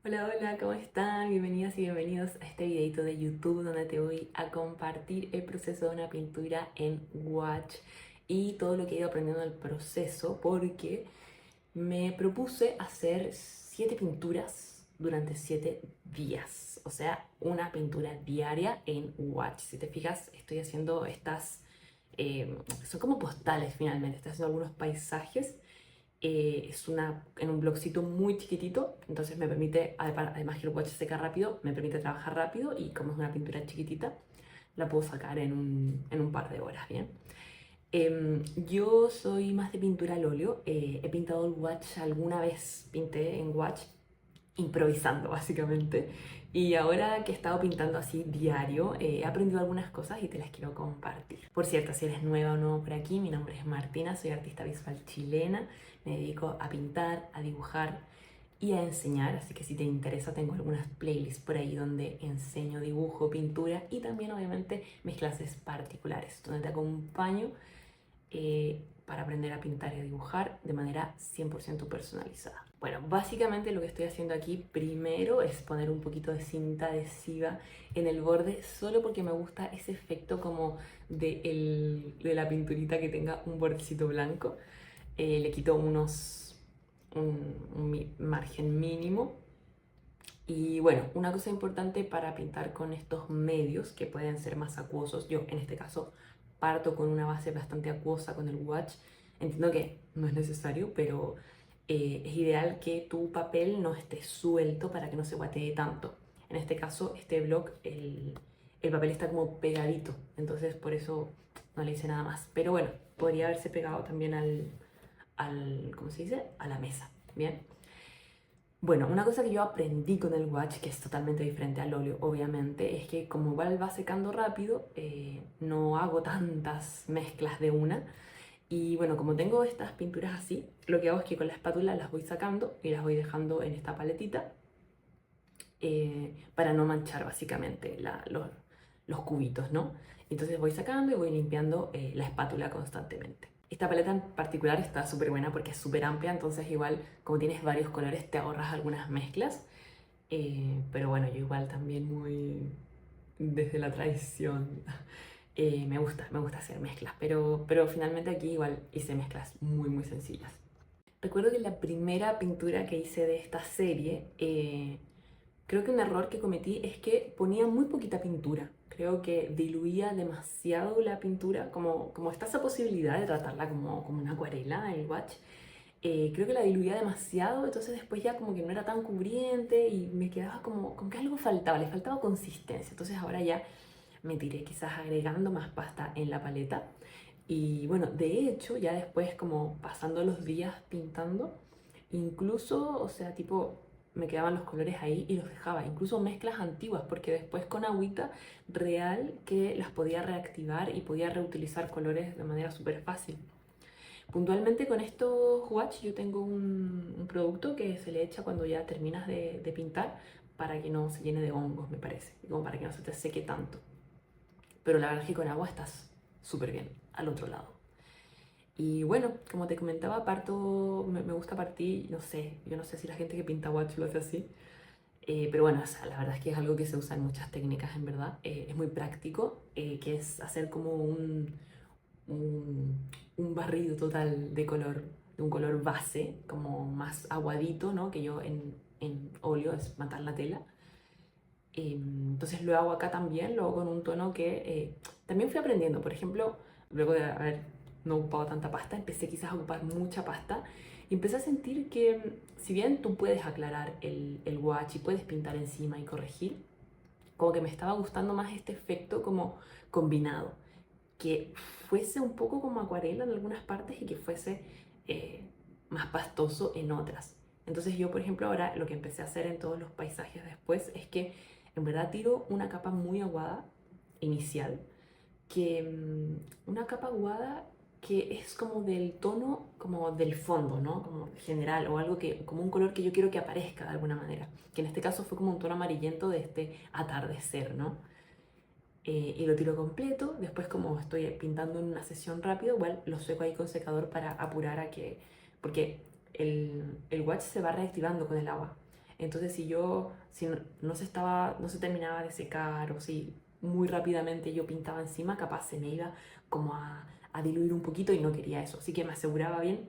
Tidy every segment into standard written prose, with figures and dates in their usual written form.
Hola, hola, ¿cómo están? Bienvenidas y bienvenidos a este videito de YouTube donde te voy a compartir el proceso de una pintura en Watch y todo lo que he ido aprendiendo en el proceso porque me propuse hacer 7 pinturas durante 7 días, o sea, una pintura diaria en Watch. Si te fijas, estoy haciendo estas, son como postales finalmente, estoy haciendo algunos paisajes. Es en un blogcito muy chiquitito, entonces me permite, además que el watch seca rápido, me permite trabajar rápido y como es una pintura chiquitita, la puedo sacar en un par de horas, ¿bien? Yo soy más de pintura al óleo, he pintado el watch alguna vez, pinté en watch improvisando básicamente. Y ahora que he estado pintando así diario, he aprendido algunas cosas y te las quiero compartir. Por cierto, si eres nueva o nuevo por aquí, mi nombre es Martina, soy artista visual chilena, me dedico a pintar, a dibujar y a enseñar, así que si te interesa tengo algunas playlists por ahí donde enseño dibujo, pintura y también obviamente mis clases particulares, donde te acompaño para aprender a pintar y a dibujar de manera 100% personalizada. Bueno, básicamente lo que estoy haciendo aquí primero es poner un poquito de cinta adhesiva en el borde solo porque me gusta ese efecto como de la pinturita que tenga un bordecito blanco. Le quito un margen mínimo. Y bueno, una cosa importante para pintar con estos medios que pueden ser más acuosos, yo en este caso parto con una base bastante acuosa con el watch. Entiendo que no es necesario, pero es ideal que tu papel no esté suelto para que no se guatee tanto. En este caso, este blog, el papel está como pegadito, entonces por eso no le hice nada más. Pero bueno, podría haberse pegado también ¿cómo se dice? A la mesa, ¿bien? Bueno, una cosa que yo aprendí con el watch, que es totalmente diferente al óleo, obviamente, es que como igual va secando rápido, no hago tantas mezclas de una. Y bueno, como tengo estas pinturas así, lo que hago es que con la espátula las voy sacando y las voy dejando en esta paletita para no manchar básicamente los cubitos, ¿no? Entonces voy sacando y voy limpiando la espátula constantemente. Esta paleta en particular está súper buena porque es súper amplia, entonces igual como tienes varios colores te ahorras algunas mezclas. Pero bueno, yo igual también muy desde la tradición. Me gusta hacer mezclas, pero finalmente aquí igual hice mezclas muy muy sencillas. Recuerdo que la primera pintura que hice de esta serie, creo que un error que cometí es que ponía muy poquita pintura. Creo que diluía demasiado la pintura, como está esa posibilidad de tratarla como una acuarela, el watch. Creo que la diluía demasiado, entonces después ya como que no era tan cubriente y me quedaba como que algo faltaba, le faltaba consistencia. Entonces ahora ya me tiré quizás agregando más pasta en la paleta. Y bueno, de hecho, ya después como pasando los días pintando, incluso, o sea, tipo, me quedaban los colores ahí y los dejaba, incluso mezclas antiguas, porque después con agüita real que las podía reactivar y podía reutilizar colores de manera súper fácil. Puntualmente con estos watch yo tengo un producto que se le echa cuando ya terminas de pintar para que no se llene de hongos, me parece, y como para que no se te seque tanto. Pero la verdad es que con agua estás súper bien al otro lado. Y bueno, como te comentaba, me gusta partir, no sé, yo no sé si la gente que pinta watch lo hace así, pero bueno, o sea, la verdad es que es algo que se usa en muchas técnicas, en verdad. Es muy práctico, que es hacer como un barrido total de color, de un color base, como más aguadito, ¿no? Que yo en óleo es matar la tela. Entonces lo hago acá también, lo hago con un tono que también fui aprendiendo. Por ejemplo, luego de haber no ocupado tanta pasta, empecé quizás a ocupar mucha pasta y empecé a sentir que si bien tú puedes aclarar el watch y puedes pintar encima y corregir, como que me estaba gustando más este efecto como combinado, que fuese un poco como acuarela en algunas partes y que fuese eh, más pastoso en otras. Entonces yo, por ejemplo, ahora lo que empecé a hacer en todos los paisajes después es que en verdad tiro una capa muy aguada inicial, una capa aguada que es como del tono, como del fondo, ¿no? Como general o algo que, como un color que yo quiero que aparezca de alguna manera, que en este caso fue como un tono amarillento de este atardecer, ¿no? Y lo tiro completo. Después, como estoy pintando en una sesión rápido, igual lo seco ahí con secador para apurar a que, porque el watch se va reactivando con el agua. Entonces si no se terminaba de secar o si muy rápidamente yo pintaba encima, capaz se me iba como a diluir un poquito y no quería eso. Así que me aseguraba bien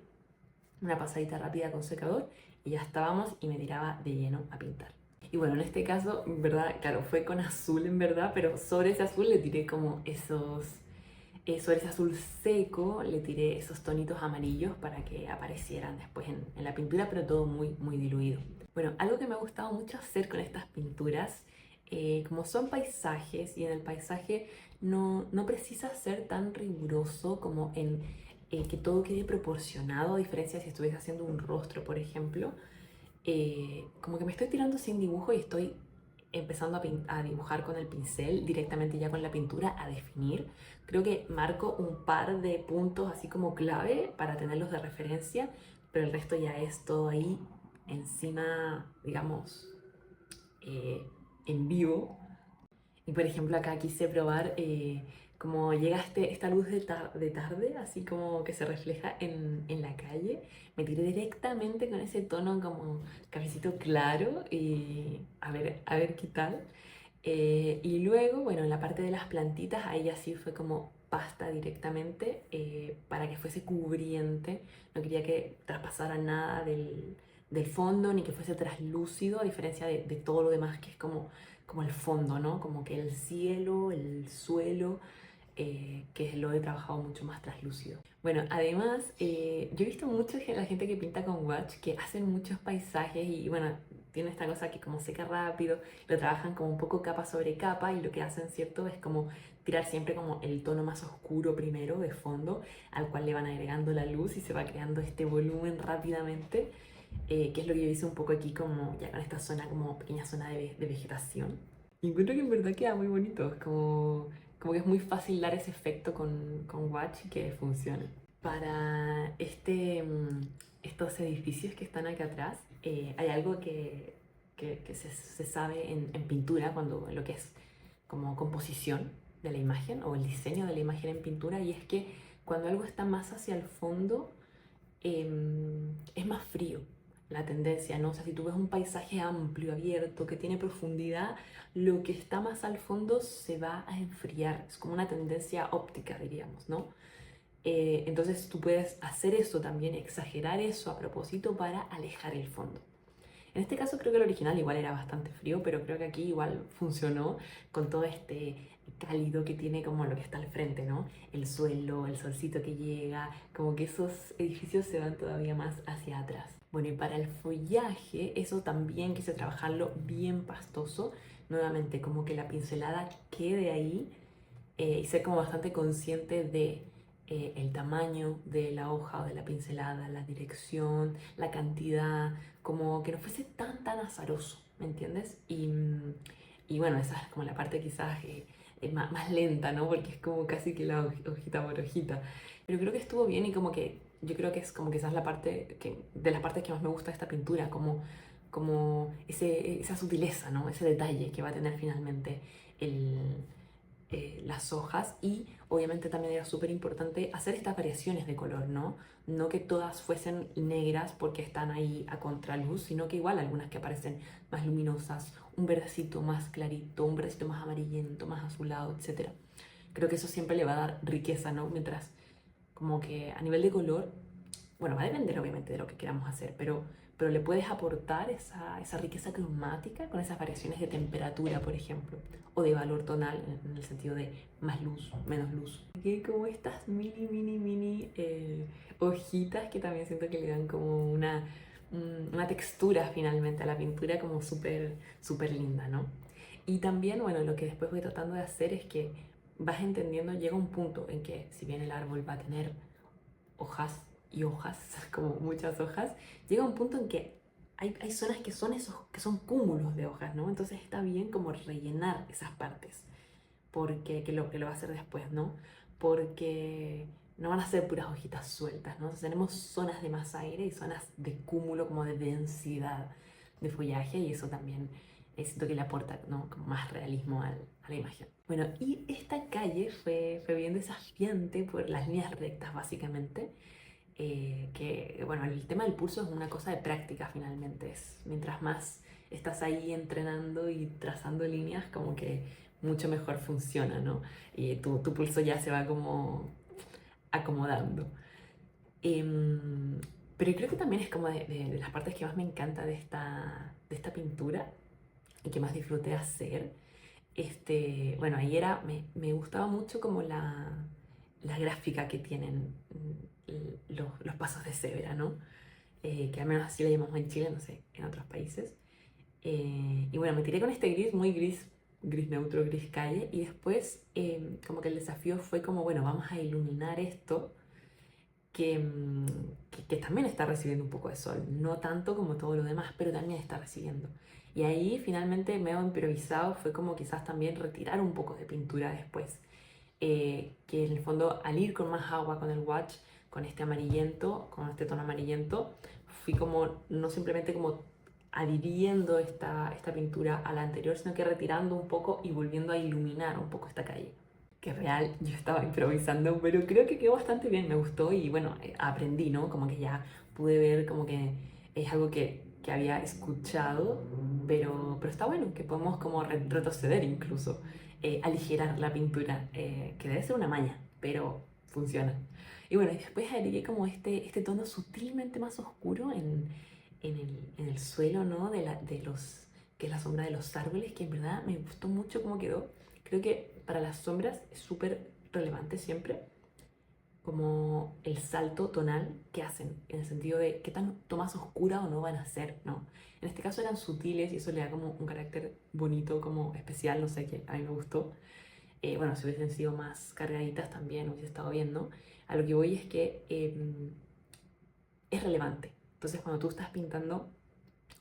una pasadita rápida con secador y ya estábamos y me tiraba de lleno a pintar. Y bueno, en este caso, en verdad, claro, fue con azul en verdad, pero sobre ese azul le tiré como sobre ese azul seco le tiré esos tonitos amarillos para que aparecieran después en la pintura, pero todo muy, muy diluido. Bueno, algo que me ha gustado mucho hacer con estas pinturas, como son paisajes y en el paisaje no precisa ser tan riguroso como en que todo quede proporcionado, a diferencia de si estuviese haciendo un rostro, por ejemplo. Como que me estoy tirando sin dibujo y estoy empezando a dibujar con el pincel, directamente ya con la pintura, a definir. Creo que marco un par de puntos así como clave para tenerlos de referencia, pero el resto ya es todo ahí encima, digamos, eh, en vivo. Y por ejemplo acá quise probar como llega esta luz de tarde, así como que se refleja en la calle. Me tiré directamente con ese tono como cafecito claro y a ver qué tal. Y luego, bueno, en la parte de las plantitas, ahí ya sí fue como pasta directamente para que fuese cubriente. No quería que traspasara nada del fondo ni que fuese traslúcido, a diferencia de todo lo demás que es como el fondo, ¿no? Como que el cielo, el suelo, que lo he trabajado mucho más traslúcido. Bueno, además, yo he visto mucho la gente que pinta con watch, que hacen muchos paisajes y bueno, tiene esta cosa que como seca rápido, lo trabajan como un poco capa sobre capa y lo que hacen, ¿cierto? Es como tirar siempre como el tono más oscuro primero de fondo, al cual le van agregando la luz y se va creando este volumen rápidamente, que es lo que yo hice un poco aquí como ya con esta zona, como pequeña zona de vegetación. Y encuentro que en verdad queda muy bonito, es como que es muy fácil dar ese efecto con watch y que funcione. Para estos edificios que están acá atrás, hay algo que se sabe en pintura, cuando lo que es como composición de la imagen o el diseño de la imagen en pintura, y es que cuando algo está más hacia el fondo, es más frío la tendencia, ¿no? O sea, si tú ves un paisaje amplio, abierto, que tiene profundidad, lo que está más al fondo se va a enfriar. Es como una tendencia óptica, diríamos, ¿no? Entonces tú puedes hacer eso también, exagerar eso a propósito para alejar el fondo. En este caso creo que el original igual era bastante frío, pero creo que aquí igual funcionó con todo este cálido que tiene como lo que está al frente, ¿no? El suelo, el solcito que llega, como que esos edificios se van todavía más hacia atrás. Bueno, y para el follaje, eso también quise trabajarlo bien pastoso, nuevamente como que la pincelada quede ahí y ser como bastante consciente de el tamaño de la hoja o de la pincelada, la dirección, la cantidad, como que no fuese tan azaroso, ¿me entiendes? Y bueno, esa es como la parte quizás más lenta, ¿no? Porque es como casi que la hojita por hojita. Pero creo que estuvo bien y como que yo creo que es como quizás la parte de las partes que más me gusta de esta pintura, como esa sutileza, ¿no? Ese detalle que va a tener finalmente el, las hojas y obviamente también era súper importante hacer estas variaciones de color, ¿no? No que todas fuesen negras porque están ahí a contraluz, sino que igual algunas que aparecen más luminosas, un verdecito más clarito, un verdecito más amarillento, más azulado, etc. Creo que eso siempre le va a dar riqueza, ¿no? Mientras como que a nivel de color, bueno, va a depender obviamente de lo que queramos hacer, pero le puedes aportar esa riqueza cromática con esas variaciones de temperatura, por ejemplo, o de valor tonal en el sentido de más luz, menos luz. Que como estas mini hojitas que también siento que le dan como una textura finalmente a la pintura como súper linda, ¿no? Y también, bueno, lo que después voy tratando de hacer es que vas entendiendo, llega un punto en que si bien el árbol va a tener hojas y hojas, como muchas hojas, llega un punto en que hay zonas que son cúmulos de hojas, ¿no? Entonces está bien como rellenar esas partes, porque que lo va a hacer después, ¿no? Porque no van a ser puras hojitas sueltas, ¿no? Entonces tenemos zonas de más aire y zonas de cúmulo, como de densidad de follaje, y eso también siento que le aporta, ¿no? Como más realismo a la imagen. Bueno, y esta calle fue bien desafiante por las líneas rectas, básicamente. Que, bueno, el tema del pulso es una cosa de práctica finalmente. Es, mientras más estás ahí entrenando y trazando líneas, como que mucho mejor funciona, ¿no? Y tu pulso ya se va como acomodando. Em, pero creo que también es como de las partes que más me encanta de esta pintura y que más disfruté hacer. Bueno, ahí me gustaba mucho como la gráfica que tienen los pasos de cebra, ¿no? Que al menos así le llamamos en Chile, no sé, en otros países. Y bueno, me tiré con este gris, muy gris, gris neutro, gris calle, y después como que el desafío fue como, bueno, vamos a iluminar esto que también está recibiendo un poco de sol, no tanto como todo lo demás, pero también está recibiendo. Y ahí finalmente medio improvisado fue como quizás también retirar un poco de pintura después, que en el fondo al ir con más agua con el watch, con este amarillento, con este tono amarillento, fui como no simplemente como adhiriendo esta pintura a la anterior, sino que retirando un poco y volviendo a iluminar un poco esta calle que real yo estaba improvisando, pero creo que quedó bastante bien, me gustó y bueno, aprendí, ¿no? Como que ya pude ver como que es algo que había escuchado, pero está bueno, que podemos como retroceder incluso, aligerar la pintura, que debe ser una maña, pero funciona. Y bueno, y después agregué como este tono sutilmente más oscuro en el suelo, ¿no? Que es la sombra de los árboles, que en verdad me gustó mucho cómo quedó. Creo que para las sombras es súper relevante siempre como el salto tonal que hacen, en el sentido de qué tanto más oscura o no van a ser, ¿no? En este caso eran sutiles y eso le da como un carácter bonito, como especial, no sé, que a mí me gustó. Bueno, si hubiesen sido más cargaditas también hubiese estado bien, ¿no? A lo que voy es que es relevante. Entonces cuando tú estás pintando,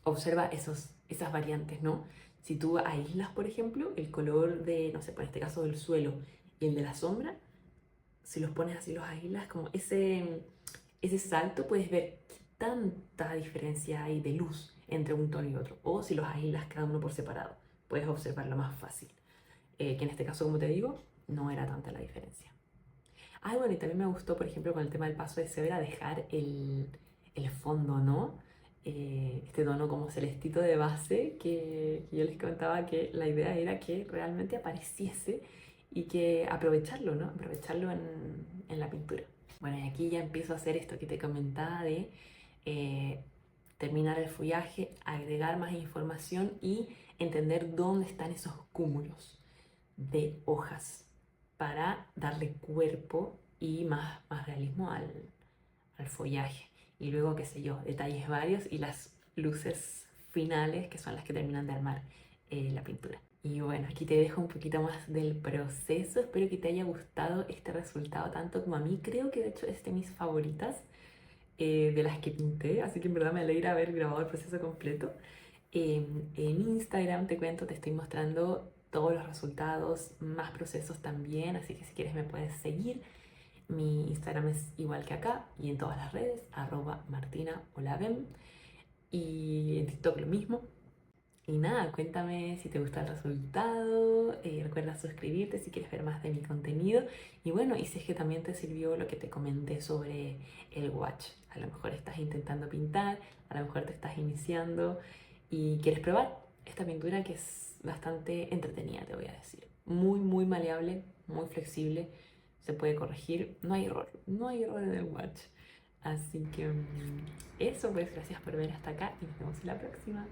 observa esas variantes, ¿no? Si tú aíslas, por ejemplo, el color de, no sé, por este caso del suelo y el de la sombra, si los pones así, los aíslas, como ese salto, puedes ver qué tanta diferencia hay de luz entre un tono y otro. O si los aíslas cada uno por separado, puedes observarlo más fácil. Que en este caso, como te digo, no era tanta la diferencia. Ah, bueno, y también me gustó, por ejemplo, con el tema del paso de cebra, dejar el fondo, ¿no? Este tono como celestito de base que yo les contaba que la idea era que realmente apareciese y que aprovecharlo, ¿no? Aprovecharlo en la pintura. Bueno, y aquí ya empiezo a hacer esto que te comentaba de eh, terminar el follaje, agregar más información y entender dónde están esos cúmulos de hojas para darle cuerpo y más realismo al follaje. Y luego, qué sé yo, detalles varios y las luces finales que son las que terminan de armar la pintura. Y bueno, aquí te dejo un poquito más del proceso. Espero que te haya gustado este resultado tanto como a mí. Creo que de hecho es de mis favoritas de las que pinté, así que en verdad me alegra haber grabado el proceso completo. En Instagram te cuento, te estoy mostrando todos los resultados, más procesos también, así que si quieres me puedes seguir. Mi Instagram es igual que acá y en todas las redes, @martinaolavem, y en TikTok lo mismo. Y nada, cuéntame si te gusta el resultado, recuerda suscribirte si quieres ver más de mi contenido. Y bueno, y si es que también te sirvió lo que te comenté sobre el watch. A lo mejor estás intentando pintar, a lo mejor te estás iniciando y quieres probar esta pintura que es bastante entretenida, te voy a decir. Muy, muy maleable, muy flexible, se puede corregir, no hay error en el watch. Así que eso, pues gracias por ver hasta acá y nos vemos en la próxima.